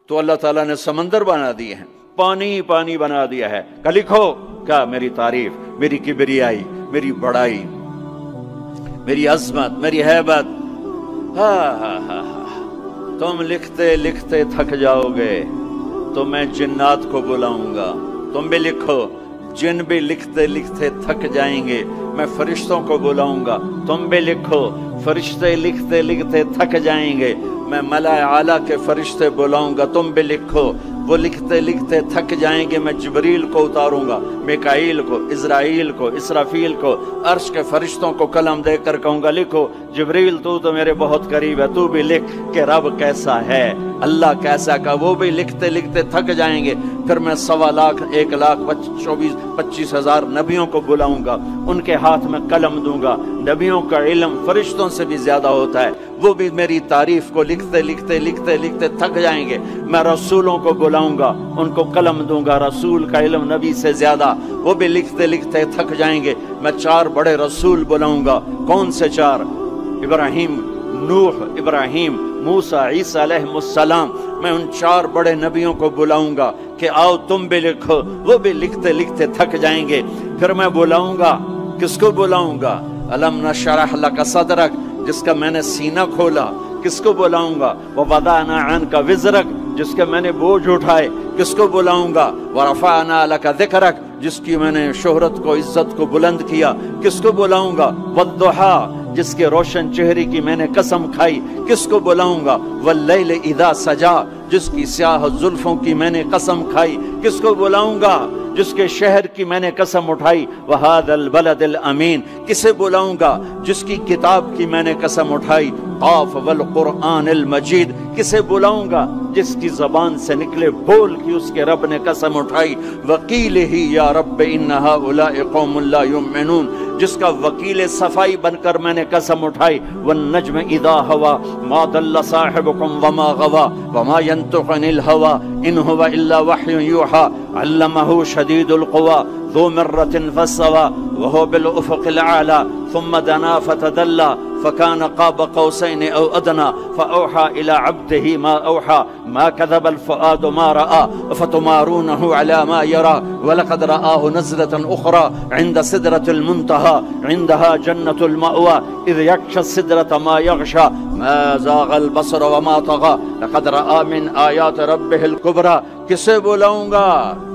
تو اللہ تعالیٰ نے سمندر بنا دیے ہیں، پانی پانی بنا دیا ہے کہ لکھو کیا میری تعریف، میری کبریائی، میری بڑائی، میری عظمت، میری ہیبت۔ تم لکھتے لکھتے تھک جاؤ گے تو میں جنات کو بلاؤں گا، تم بھی لکھو۔ جن بھی لکھتے لکھتے تھک جائیں گے، میں فرشتوں کو بلاؤں گا، تم بھی لکھو۔ فرشتے لکھتے لکھتے تھک جائیں گے، میں ملائے اعلیٰ کے فرشتے بلاؤں گا، تم بھی لکھو۔ وہ لکھتے لکھتے تھک جائیں گے، میں جبریل کو اتاروں گا، میکائیل کو، اسرائیل کو، اسرافیل کو، عرش کے فرشتوں کو قلم دے کر کہوں گا لکھو۔ جبریل تو میرے بہت قریب ہے، تو بھی لکھ کہ رب کیسا ہے، اللہ کیسا کا۔ وہ بھی لکھتے لکھتے تھک جائیں گے، پھر میں 1,25,000 نبیوں کو بلاؤں گا، ان کے ہاتھ میں قلم دوں گا۔ نبیوں کا علم فرشتوں سے بھی زیادہ ہوتا ہے، وہ بھی میری تعریف کو لکھتے لکھتے لکھتے لکھتے تھک جائیں گے۔ میں رسولوں کو بلاؤں گا، ان کو قلم دوں گا، رسول کا علم نبی سے زیادہ، وہ بھی لکھتے لکھتے تھک جائیں گے۔ میں 4 بڑے رسول بلاؤں گا۔ کون سے 4؟ ابراہیم، نوح، ابراہیم، موسیٰ، عیسیٰ علیہ السلام۔ میں ان 4 بڑے نبیوں کو بلاؤں گا کہ آؤ تم بھی لکھو، وہ بھی لکھتے لکھتے تھک جائیں گے۔ پھر میں بلاؤں گا، کس کو بلاؤں گا؟ الم نشرح لک صدرک، جس کا میں نے سینہ کھولا، کس کو بلاؤں گا؟ ووضعنا عنک وزرک، جس کے میں نے بوجھ اٹھائے، کس کو بلاؤں گا؟ ورفعنا لک ذکرک، جس کی میں نے شہرت کو، عزت کو بلند کیا، کس کو بلاؤں گا؟ والضحیٰ، جس کے روشن چہرے کی میں نے قسم کھائی، کس کو بلاؤں گا؟ واللیل اذا سجا، جس کی سیاہ زلفوں کی میں نے قسم کھائی، کس کو بلاؤں گا؟ جس کے شہر کی میں نے قسم اٹھائی۔ وَهَذَا الْبَلَدِ الْأَمِينَ، کسے بلاؤں گا؟ جس کی کتاب کی میں نے قسم اٹھائی۔ قاف والقرآن المجید، کسے بلاؤں گا؟ جس کی زبان سے نکلے بول کی اس کے رب نے قسم اٹھائی۔ وَقِيلِهِ يَا رَبِّ إِنَّ هَؤُلَاءِ قَوْمٌ لَا يُؤْمِنُونَ، جس کا وکیل صفائی بن کر میں نے قسم اٹھائی۔ وَالنَّجْمِ إِذَا هَوَى مَا ضَلَّ صَاحِبُكُمْ وَمَا غَوَى وَمَا يَنطِقُ عَنِ الْهَوَى إِنْ هُوَ إِلَّا وَحْيٌ يُوحَى عَلَّمَهُ شَدِيدُ الْقُوَى ذُو مِرَّةٍ فَاسْتَوَى وَهُوَ بِالْأُفُقِ الْأَعْلَى ثُمَّ دَنَا فَتَدَلَّى فَكَانَ قَابَ قَوْسَيْنِ أَوْ أَدْنَى فَأَوْحَى إِلَى عَبْدِهِ مَا أَوْحَى مَا كَذَبَ الْفُؤَادُ مَا رَأَى أَفَتُمَارُونَهُ عَلَى مَا يَرَى وَلَقَدْ رَآهُ نَزْلَةً أُخْرَى عِندَ سِدْرَةِ الْمُنْتَهَى عِندَهَا جَنَّةُ الْمَأْوَى إِذْ يَغْشَى السِّدْرَةَ مَا يَغْشَى مَا زَاغَ الْبَصَرُ وَمَا طَغَى لَقَدْ رَآى مِنْ آيَاتِ رَبِّهِ الْكُبْرَى۔ کسے بلاؤں گا؟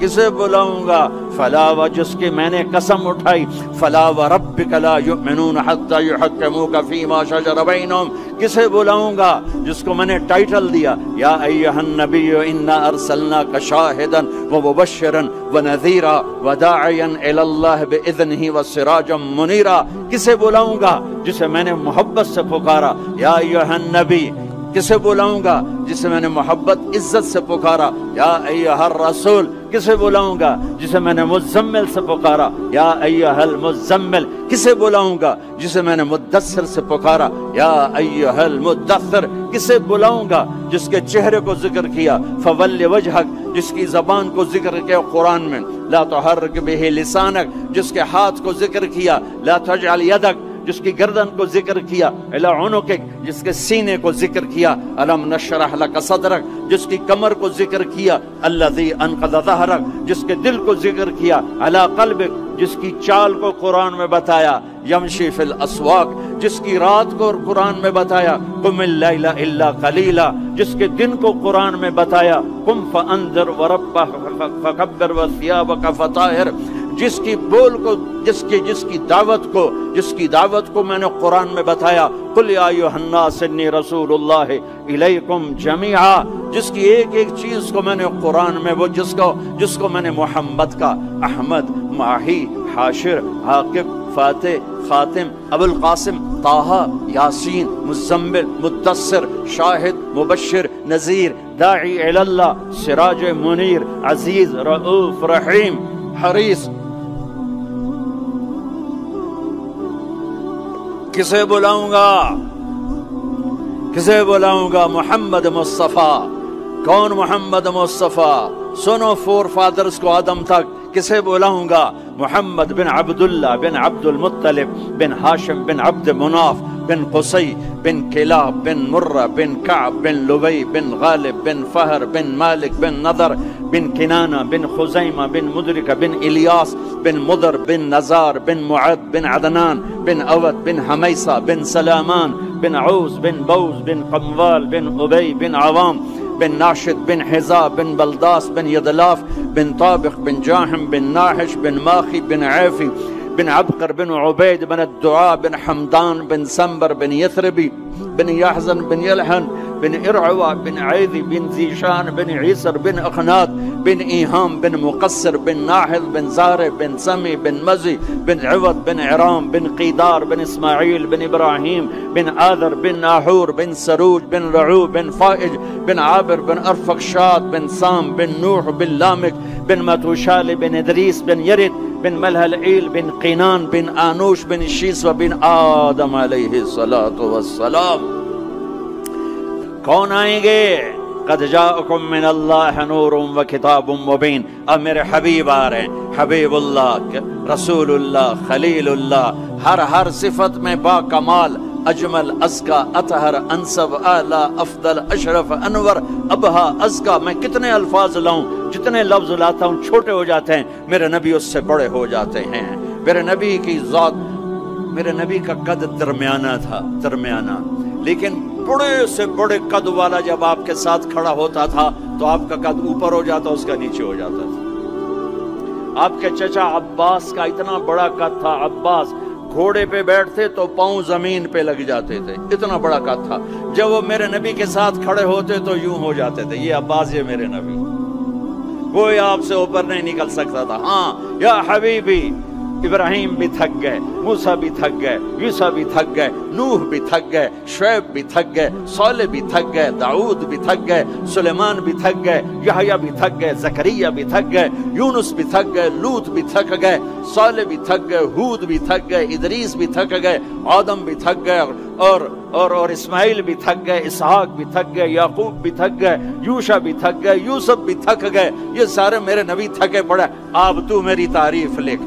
کسے بلاؤں گا؟ فلا، و جس کی میں نے قسم اٹھائی۔ فلا وربک لا یؤمنون حتی یحکموک فیما شجر بینہم، کسے بلاؤں گا؟ جس کو میں نے ٹائٹل دیا یا ایھا النبی انا ارسلناک شاہدا ومبشرا ونذیرا وداعیا الی اللہ باذنہ وسراجا منیرا، کسے بلاؤں گا؟ جسے میں نے محبت سے پکارا یا ایھا النبی۔ کسے بلاؤں گا؟ جسے میں نے محبت عزت سے پکارا یا ایھا الرسول۔ کسے بلاؤں گا؟ جسے میں نے مزمل سے پکارا یا ایھا المزمل۔ کسے بلاؤں گا؟ جسے میں نے مدثر سے پکارا یا ایھا المدثر۔ کسے بلاؤں گا؟ جس کے چہرے کو ذکر کیا فول وجہک، جس کی زبان کو ذکر کیا قرآن میں لا تحرک بہ لسانک، جس کے ہاتھ کو ذکر کیا لا تجعل یدک، جس کی گردن کو ذکر کیا الی عنقک، جس کے سینے کو ذکر کیا الم نشرح لک صدرک، جس کی کمر کو ذکر کیا الذی انقض ظہرک، جس کے دل کو ذکر کیا علی قلبک، جس کی چال کو قرآن میں بتایا یمشی فی الاسواق، جس کی رات کو قرآن میں بتایا قم اللیل الا قلیلا، جس کے دن کو قرآن میں بتایا قم فانذر وربک فکبر وثیابک فطہر، جس کی بول کو، جس کی دعوت کو میں نے قرآن میں بتایا قل یا ایھا الناس انی رسول اللہ الیکم جمیعا، جس کی ایک ایک چیز کو میں نے قرآن میں، وہ جس کو میں نے محمد کا احمد، ماہی، حاشر، عاقب، فاتح، خاتم، ابو القاسم، طٰہٰ، یاسین، مزمل، مدثر، شاہد، مبشر، نذیر، داعی الی اللہ، سراج منیر، عزیز، رؤوف، رحیم، حریص، کسے بلاؤں گا؟ کسے بلاؤں گا؟ محمد مصطفیٰ۔ کون محمد مصطفیٰ؟ سنو فور فادرز کو آدم تک، کسے بلاؤں گا؟ محمد بن عبداللہ بن عبد المطلب بن ہاشم بن عبد مناف بن قصی بن کلاب بن مرہ بن کعب بن لبی بن غالب بن فہر بن مالک بن نضر بن کنانہ بن خزیمہ بن مدرکہ بن الیاس بن مدر بن نزار بن معد بن عدنان بن اود بن حمیسہ بن سلامان بن عوز بن بوز بن قموال بن ابی بن عوام بن ناشد بن حزا بن بلداس بن یدلاف بن طابق بن جاحم بن ناحش بن ماخی بن عیفی بن عبقر بن عبید بن الدعاء بن حمدان بن سنبر بن یثربی بن یحزن بن یلحن بن ارعوى بن عیدی بن زیشان بن عیسر بن اخنات بن ایہام بن مقصر بن ناحل بن زارع بن سمی بن مزی بن عوض بن عرام بن قیدار بن اسماعیل بن ابراہیم بن آذر بن ناحور بن سروج بن رعو بن فائج بن عابر بن ارفقشاد بن سام بن نوح بن لامک بن متوشال بن ادریس بن یرد بن ملہلعیل بن قینان بن آنوش بن شیسو بن آدم علیہ السلام. کون آئیں گے؟ قد جاءکم من اللہ نور و کتاب مبین. اب میرے حبیب آ رہے ہیں، حبیب اللہ، رسول اللہ، خلیل اللہ، ہر صفت میں با کمال، اجمل، ازکا، اطہر، انسب، اعلی، افضل، اشرف، انور، ابہا، ازکا. میں کتنے الفاظ لاؤں، جتنے لفظ لاتا ہوں چھوٹے ہو جاتے ہیں، میرے نبی اس سے بڑے ہو جاتے ہیں. میرے نبی کی ذات، میرے نبی کا قد درمیانہ تھا، درمیانہ، لیکن بڑے سے بڑے قد والا جب آپ کے ساتھ کھڑا ہوتا تھا تو آپ کا قد اوپر ہو جاتا، اس کا نیچے ہو جاتا تھا. آپ کے چچا عباس کا اتنا بڑا قد تھا. عباس گھوڑے پہ بیٹھتے تو پاؤں زمین پہ لگ جاتے تھے، اتنا بڑا قد تھا. جب وہ میرے نبی کے ساتھ کھڑے ہوتے تو یوں ہو جاتے تھے. یہ عباس، یہ میرے نبی، کوئی آپ سے اوپر نہیں نکل سکتا تھا. ہاں یا حبیبی، ابراہیم بھی تھک گئے، موسیٰ بھی تھک گئے، یوسف بھی تھک گئے، نوح بھی تھک گئے، شعیب بھی تھک گئے، صالح بھی تھک گئے، داؤد بھی تھک گئے، سلیمان بھی تھک گئے، یحییٰ بھی تھک گئے، زکریا بھی تھک گئے، یونس بھی تھک گئے، لوط بھی تھک گئے، صالح بھی تھک گئے، ہود بھی تھک گئے، ادریس بھی تھک گئے، آدم بھی تھک گئے، اور اسماعیل بھی تھک گئے، اسحاق بھی تھک گئے، یعقوب بھی تھک گئے، یوشع بھی تھک گئے، یوسف بھی تھک گئے. یہ سارے میرے نبی تھکے پڑے. اب تو میری تعریف لکھ.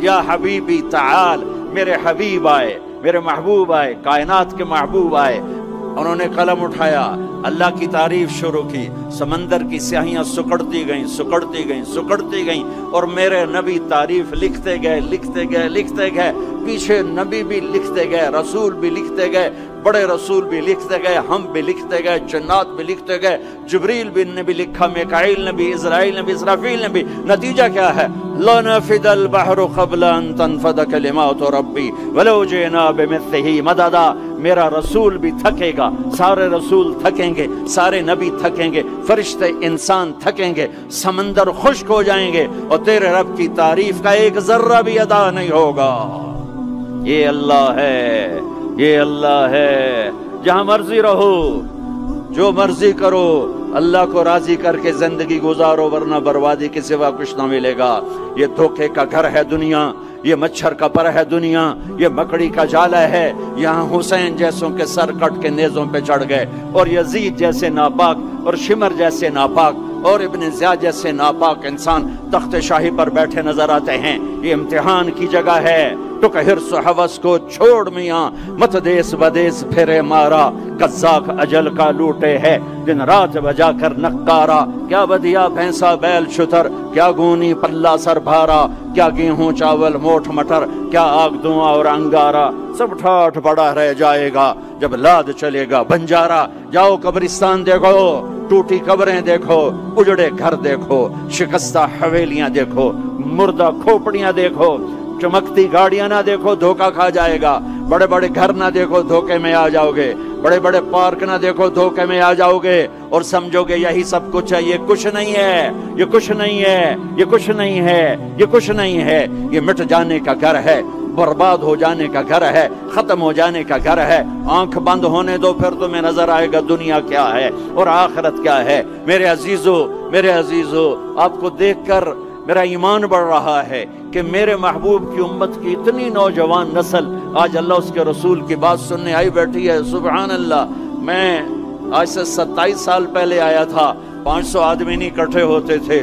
یا حبیبی تعال. میرے حبیب آئے، میرے محبوب آئے، کائنات کے محبوب آئے. انہوں نے قلم اٹھایا، اللہ کی تعریف شروع کی. سمندر کی سیاہیاں سکڑتی گئیں، سکڑتی گئیں، سکڑتی گئیں، اور میرے نبی تعریف لکھتے گئے، لکھتے گئے، لکھتے گئے. پیچھے نبی بھی لکھتے گئے، رسول بھی لکھتے گئے، بڑے رسول بھی لکھتے گئے، ہم بھی لکھتے گئے، جنات بھی لکھتے گئے، جبریل نے بھی لکھا، میکائیل نے بھی، اسرائیل نے بھی، اسرافیل نے بھی. نتیجہ کیا ہے؟ لنفد البحر قبل ان تنفد کلمات ربی ولو جئنا بمثلہ مددا. میرا رسول بھی تھکے گا، سارے رسول تھکیں گے، سارے نبی تھکیں گے، فرشتے انسان تھکیں گے، سمندر خشک ہو جائیں گے، اور تیرے رب کی تعریف کا ایک ذرہ بھی ادا نہیں ہوگا. یہ اللہ ہے، یہ اللہ ہے. جہاں مرضی رہو، جو مرضی کرو، اللہ کو راضی کر کے زندگی گزارو، ورنہ بربادی کے سوا کچھ نہ ملے گا. یہ دھوکے کا گھر ہے دنیا، یہ مچھر کا پر ہے دنیا، یہ مکڑی کا جالا ہے. یہاں حسین جیسوں کے سر کٹ کے نیزوں پہ چڑھ گئے، اور یزید جیسے ناپاک، اور شمر جیسے ناپاک، اور ابن زیاد جیسے ناپاک انسان تخت شاہی پر بیٹھے نظر آتے ہیں. یہ امتحان کی جگہ ہے. ٹک حرص و حوث کو چھوڑ میاں، مت دیس بدیس پھرے مارا. قزاق اجل کا لوٹے ہے، دن رات بجا کر نقارا. کیا بدیا بھینسا بیل شتر، کیا گونی پلہ سر بھارا، کیا گیہوں چاول موٹھ مٹر، کیا آگ دھواں اور انگارا. سب ٹھاٹھ پڑا رہ جائے گا جب لاد چلے گا بنجارا. جاؤ قبرستان دیکھو، ٹوٹی قبریں دیکھو، اجڑے گھر دیکھو، شکستہ حویلیاں دیکھو، مردہ کھوپڑیاں دیکھو، چمکتی گاڑیاں نہ دیکھو، دھوکہ کھا جائے گا. بڑے بڑے گھر نہ دیکھو، دھوکے میں آ جاؤ گے. بڑے بڑے پارک نہ دیکھو، دھوکے میں آ جاؤ گے، اور سمجھو گے یہی سب کچھ ہے. یہ کچھ نہیں ہے، یہ کچھ نہیں ہے، یہ کچھ نہیں ہے، یہ کچھ نہیں ہے. یہ مٹ جانے کا گھر ہے، برباد ہو جانے کا گھر ہے، ختم ہو جانے کا گھر ہے. آنکھ بند ہونے دو، پھر تمہیں نظر آئے گا دنیا کیا ہے اور آخرت کیا ہے. میرے عزیزو، میرے عزیزو، آپ کو دیکھ کر میرا ایمان بڑھ رہا ہے کہ میرے محبوب کی امت کی اتنی نوجوان نسل آج اللہ اس کے رسول کی بات سننے آئی بیٹھی ہے. سبحان اللہ. میں آج سے 27 سال پہلے آیا تھا، 500 آدمی نہیں اکٹھے ہوتے تھے.